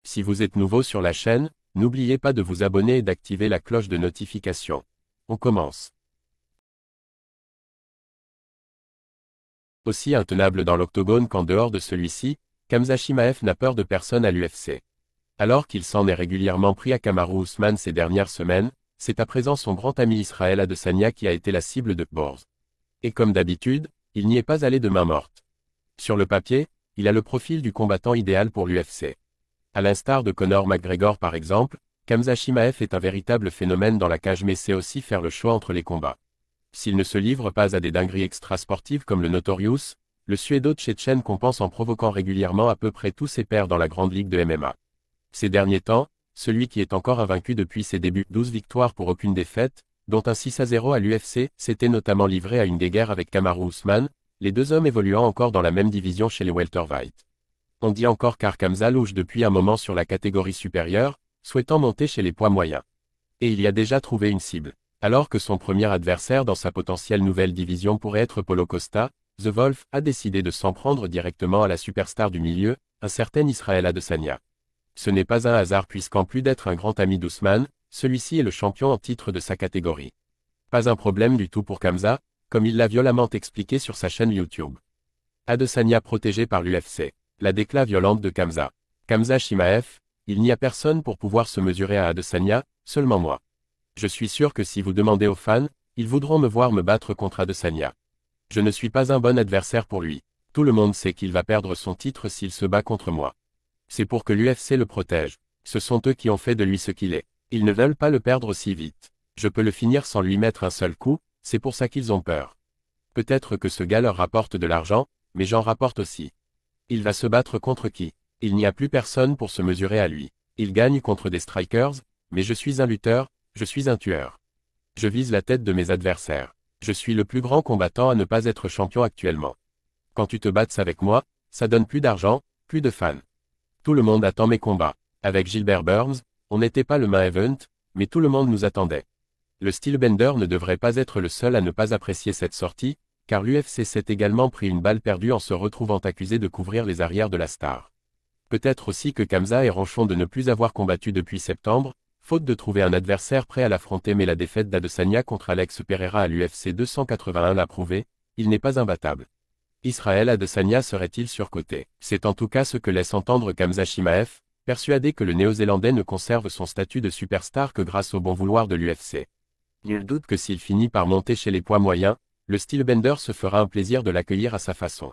Si vous êtes nouveau sur la chaîne, n'oubliez pas de vous abonner et d'activer la cloche de notification. On commence. Aussi intenable dans l'octogone qu'en dehors de celui-ci, Khamzat Chimaev n'a peur de personne à l'UFC. Alors qu'il s'en est régulièrement pris à Kamaru Usman ces dernières semaines, c'est à présent son grand ami Israël Adesanya qui a été la cible de Borz. Et comme d'habitude, il n'y est pas allé de main morte. Sur le papier, il a le profil du combattant idéal pour l'UFC. À l'instar de Conor McGregor par exemple, Khamzat Chimaev est un véritable phénomène dans la cage mais sait aussi faire le choix entre les combats. S'il ne se livre pas à des dingueries extrasportives comme le Notorious, le Suédo-Tchétchène compense en provoquant régulièrement à peu près tous ses pairs dans la grande ligue de MMA. Ces derniers temps, celui qui est encore invaincu depuis ses débuts, 12 victoires pour aucune défaite, dont un 6-0 à l'UFC, s'était notamment livré à une guéguerre avec Kamaru Usman, les deux hommes évoluant encore dans la même division chez les welterweight. On dit encore car Khamzat louche depuis un moment sur la catégorie supérieure, souhaitant monter chez les poids moyens. Et il y a déjà trouvé une cible. Alors que son premier adversaire dans sa potentielle nouvelle division pourrait être Paulo Costa, The Wolf a décidé de s'en prendre directement à la superstar du milieu, un certain Israël Adesanya. Ce n'est pas un hasard puisqu'en plus d'être un grand ami d'Ousmane, celui-ci est le champion en titre de sa catégorie. Pas un problème du tout pour Khamzat, comme il l'a violemment expliqué sur sa chaîne YouTube. Adesanya protégé par l'UFC. La déclat violente de Khamzat. Khamzat Chimaev, il n'y a personne pour pouvoir se mesurer à Adesanya, seulement moi. Je suis sûr que si vous demandez aux fans, ils voudront me voir me battre contre Adesanya. Je ne suis pas un bon adversaire pour lui. Tout le monde sait qu'il va perdre son titre s'il se bat contre moi. C'est pour que l'UFC le protège. Ce sont eux qui ont fait de lui ce qu'il est. Ils ne veulent pas le perdre aussi vite. Je peux le finir sans lui mettre un seul coup, c'est pour ça qu'ils ont peur. Peut-être que ce gars leur rapporte de l'argent, mais j'en rapporte aussi. Il va se battre contre qui? Il n'y a plus personne pour se mesurer à lui. Il gagne contre des strikers, mais je suis un lutteur, je suis un tueur. Je vise la tête de mes adversaires. Je suis le plus grand combattant à ne pas être champion actuellement. Quand tu te battes avec moi, ça donne plus d'argent, plus de fans. Tout le monde attend mes combats. Avec Gilbert Burns, on n'était pas le main event, mais tout le monde nous attendait. Le Steelbender ne devrait pas être le seul à ne pas apprécier cette sortie, car l'UFC s'est également pris une balle perdue en se retrouvant accusé de couvrir les arrières de la star. Peut-être aussi que Khamzat est ronchon de ne plus avoir combattu depuis septembre, faute de trouver un adversaire prêt à l'affronter mais la défaite d'Adesanya contre Alex Pereira à l'UFC 281 l'a prouvé, il n'est pas imbattable. Israël Adesanya serait-il surcoté? C'est en tout cas ce que laisse entendre Khamzat Chimaev, persuadé que le Néo-Zélandais ne conserve son statut de superstar que grâce au bon vouloir de l'UFC. Nul doute que s'il finit par monter chez les poids moyens, le Steelbender se fera un plaisir de l'accueillir à sa façon.